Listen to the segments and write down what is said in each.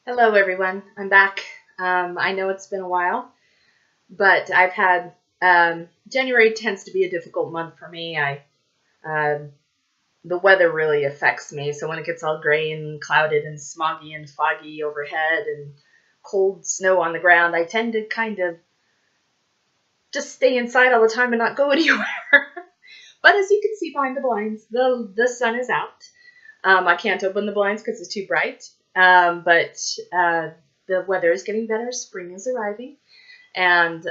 Hello, everyone. I'm back. I know it's been a while, but I've had January tends to be a difficult month for me. Uh, the weather really affects me. So when it gets all gray and clouded and smoggy and foggy overhead and cold snow on the ground, I tend to kind of just stay inside all the time and not go anywhere. But as you can see behind the blinds, the sun is out. I can't open the blinds because it's too bright. But the weather is getting better. Spring is arriving, and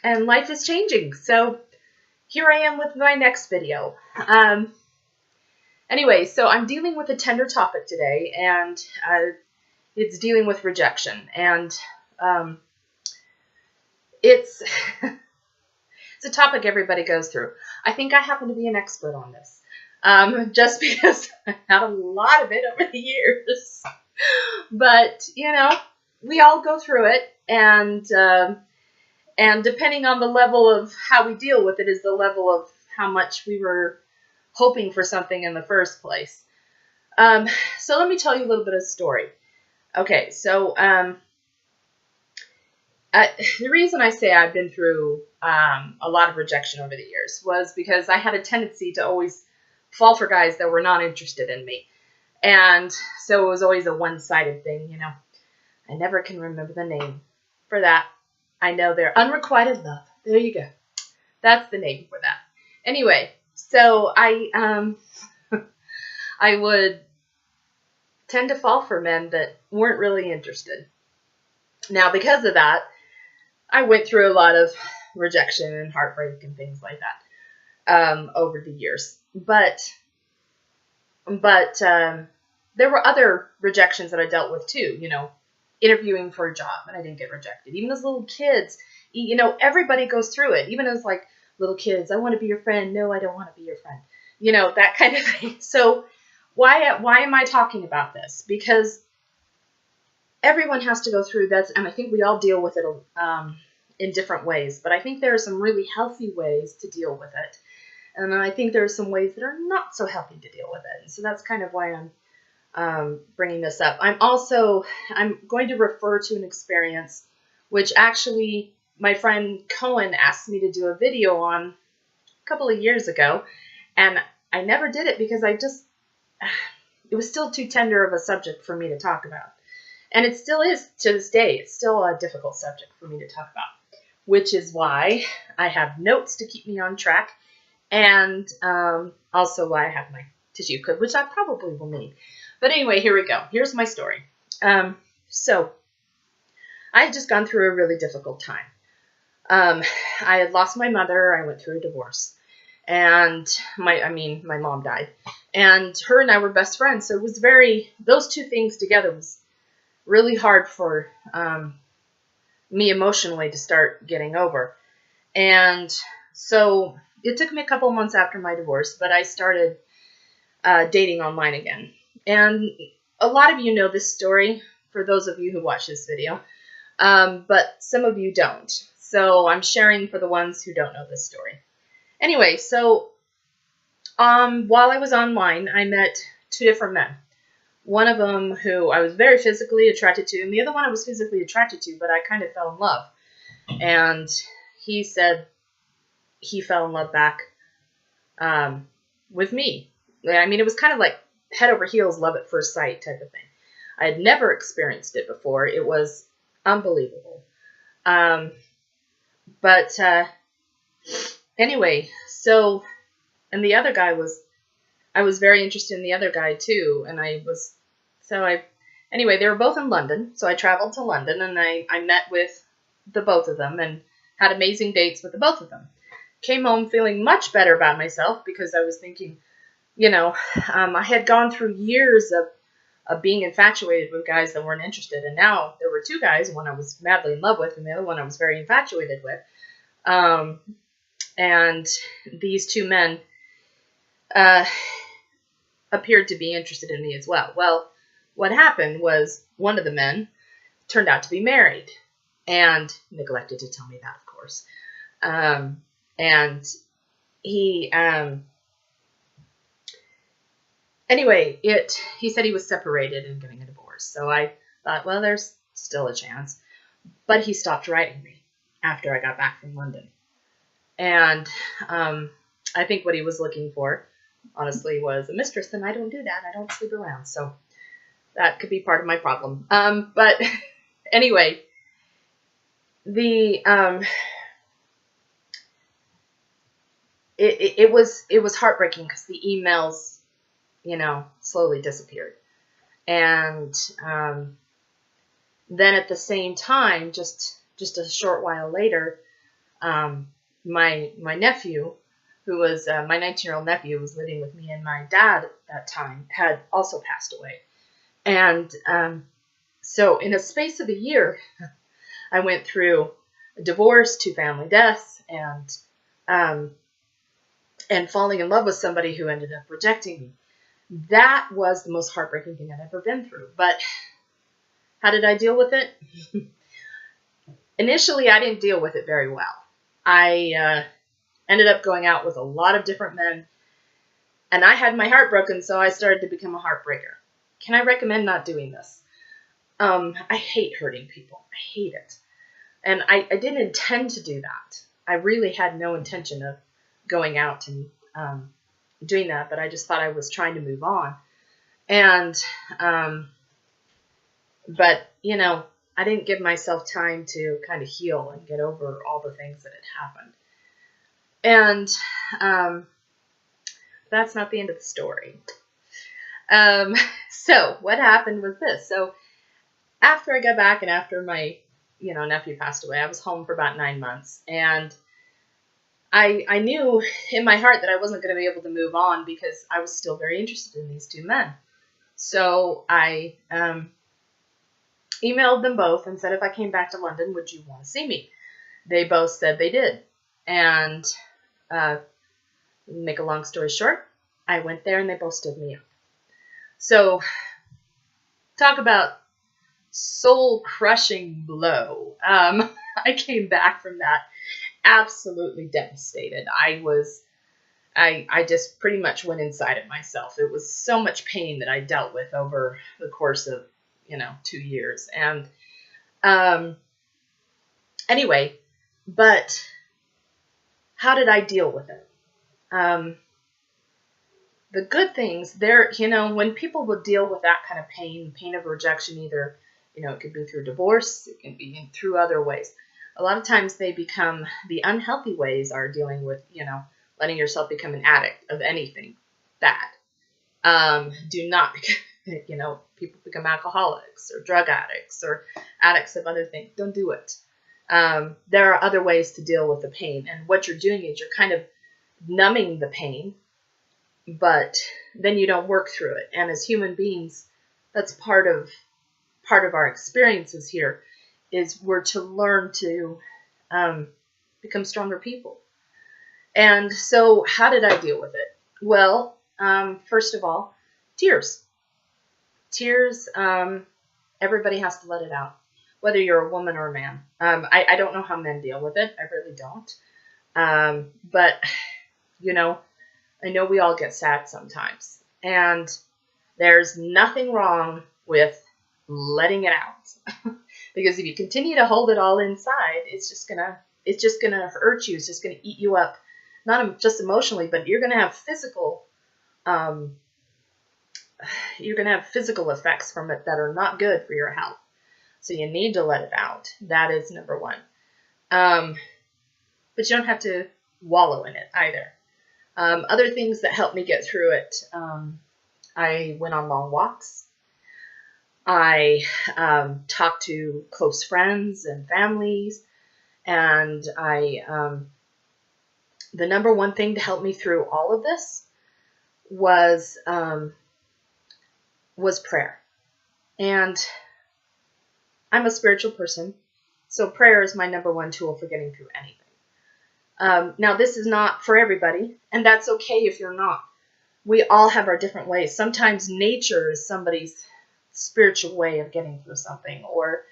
life is changing. So here I am with my next video. Anyway, so I'm dealing with a tender topic today, and it's dealing with rejection, and it's it's a topic everybody goes through. I think I happen to be an expert on this. Just because I've had a lot of it over the years. But, we all go through it, and depending on the level of how we deal with it is the level of how much we were hoping for something in the first place. So let me tell you a little bit of a story. Okay, so the reason I say I've been through a lot of rejection over the years was because I had a tendency to always fall for guys that were not interested in me. And so it was always a one-sided thing, I never can remember the name for that. I know they're unrequited love. There you go. That's the name for that. Anyway, so I would tend to fall for men that weren't really interested. Now, because of that, I went through a lot of rejection and heartbreak and things like that over the years. But there were other rejections that I dealt with too, interviewing for a job and I didn't get rejected. Even as little kids, everybody goes through it. Even as like little kids, I want to be your friend. No, I don't want to be your friend. That kind of thing. So why am I talking about this? Because everyone has to go through that, and I think we all deal with it in different ways. But I think there are some really healthy ways to deal with it. And I think there are some ways that are not so healthy to deal with it. And so that's kind of why I'm bringing this up. I'm going to refer to an experience which actually my friend Cohen asked me to do a video on a couple of years ago. And I never did it because it was still too tender of a subject for me to talk about. And it still is to this day. It's still a difficult subject for me to talk about, which is why I have notes to keep me on track. And also why I have my tissue clip, which I probably will need. But anyway, here we go. Here's my story. So I had just gone through a really difficult time. I had lost my mother. I went through a divorce. And my mom died. And her and I were best friends. So it was those two things together was really hard for me emotionally to start getting over. And so it took me a couple of months after my divorce, but I started dating online again. And a lot of you know this story, for those of you who watch this video, but some of you don't. So I'm sharing for the ones who don't know this story. Anyway, so while I was online, I met two different men. One of them who I was very physically attracted to, and the other one I was physically attracted to, but I kind of fell in love. And he said he fell in love back with me. It was kind of like head over heels, love at first sight type of thing. I had never experienced it before. It was unbelievable. But anyway, so, and the other guy I was very interested in the other guy too. And anyway, they were both in London. So I traveled to London and I met with the both of them and had amazing dates with the both of them. Came home feeling much better about myself because I was thinking, I had gone through years of being infatuated with guys that weren't interested. And now there were two guys, one I was madly in love with and the other one I was very infatuated with. And these two men appeared to be interested in me as well. Well, what happened was one of the men turned out to be married and neglected to tell me that, of course. And he, Anyway, he said he was separated and getting a divorce. So I thought, well, there's still a chance. But he stopped writing me after I got back from London. And I think what he was looking for, honestly, was a mistress, and I don't do that. I don't sleep around. So that could be part of my problem. But anyway, it was heartbreaking because the emails, slowly disappeared. And then at the same time, just a short while later, my nephew, who was my 19-year-old nephew, was living with me, and my dad at that time had also passed away. And so in a space of a year, I went through a divorce, 2 family deaths, and falling in love with somebody who ended up rejecting me. That was the most heartbreaking thing I'd ever been through. But how did I deal with it? Initially, I didn't deal with it very well. I ended up going out with a lot of different men, and I had my heart broken, so I started to become a heartbreaker. Can I recommend not doing this? I hate hurting people. I hate it. And I didn't intend to do that. I really had no intention of going out and doing that, but I just thought I was trying to move on. And, but, I didn't give myself time to kind of heal and get over all the things that had happened. And that's not the end of the story. So what happened was this. So after I got back and after my, nephew passed away, I was home for about 9 months. And I knew in my heart that I wasn't going to be able to move on because I was still very interested in these 2 men. So I emailed them both and said, if I came back to London, would you want to see me? They both said they did. And make a long story short, I went there and they both stood me up. So talk about soul-crushing blow. I came back from that absolutely devastated. I just pretty much went inside of myself. It was so much pain that I dealt with over the course of, 2 years. And anyway, but how did I deal with it? The good things there, when people will deal with that kind of pain of rejection, either, it could be through divorce, it can be through other ways. A lot of times they become, the unhealthy ways are dealing with, letting yourself become an addict of anything bad. Do not, people become alcoholics or drug addicts or addicts of other things. Don't do it. There are other ways to deal with the pain. And what you're doing is you're kind of numbing the pain, but then you don't work through it. And as human beings, that's part of our experiences here, is we're to learn to become stronger people. And so how did I deal with it? Well, first of all, tears. Tears, everybody has to let it out, whether you're a woman or a man. I don't know how men deal with it. I really don't. But, I know we all get sad sometimes. And there's nothing wrong with letting it out. Because if you continue to hold it all inside, it's just gonna hurt you. It's just gonna eat you up, not just emotionally, but you're gonna have physical effects from it that are not good for your health. So you need to let it out. That is number one. But you don't have to wallow in it either. Other things that helped me get through it, I went on long walks. I talked to close friends and families, and the number one thing to help me through all of this was prayer. And I'm a spiritual person, so prayer is my number one tool for getting through anything. Now, this is not for everybody, and that's okay if you're not. We all have our different ways. Sometimes nature is somebody's spiritual way of getting through something, or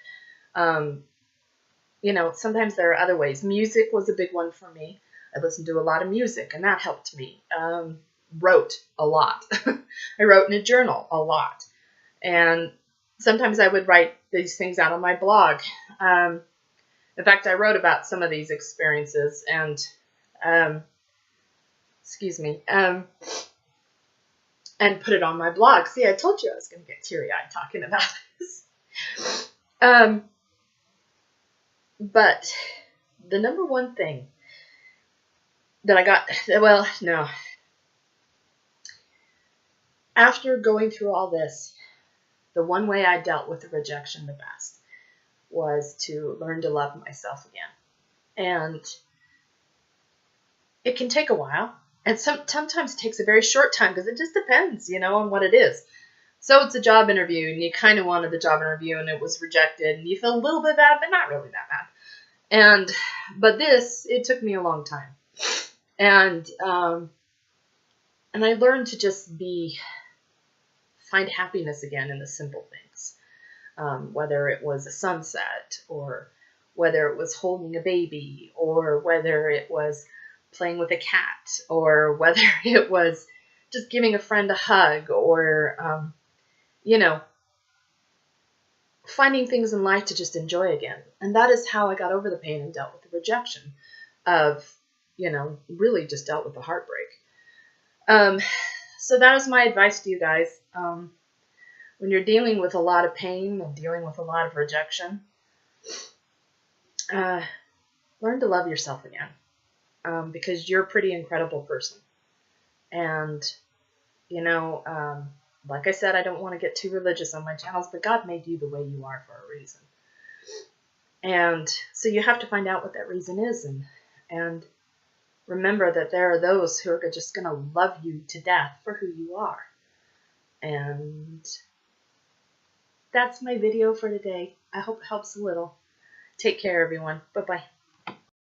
sometimes there are other ways. Music was a big one for me. I listened to a lot of music, and that helped me. wrote a lot. I wrote in a journal a lot. And sometimes I would write these things out on my blog. In fact, I wrote about some of these experiences and, and put it on my blog. See, I told you I was going to get teary-eyed talking about this. But the number one thing that I got, well, no. After going through all this, the one way I dealt with the rejection the best was to learn to love myself again. And it can take a while. And sometimes it takes a very short time because it just depends, on what it is. So it's a job interview and you kind of wanted the job interview and it was rejected and you feel a little bit bad, but not really that bad. But this, it took me a long time. And I learned to just find happiness again in the simple things. Whether it was a sunset or whether it was holding a baby or whether it was playing with a cat or whether it was just giving a friend a hug or, finding things in life to just enjoy again. And that is how I got over the pain and dealt with the rejection of, really just dealt with the heartbreak. So that is my advice to you guys. When you're dealing with a lot of pain and dealing with a lot of rejection, learn to love yourself again. Because you're a pretty incredible person. And, like I said, I don't want to get too religious on my channels, but God made you the way you are for a reason. And so you have to find out what that reason is and remember that there are those who are just going to love you to death for who you are. And that's my video for today. I hope it helps a little. Take care, everyone. Bye-bye.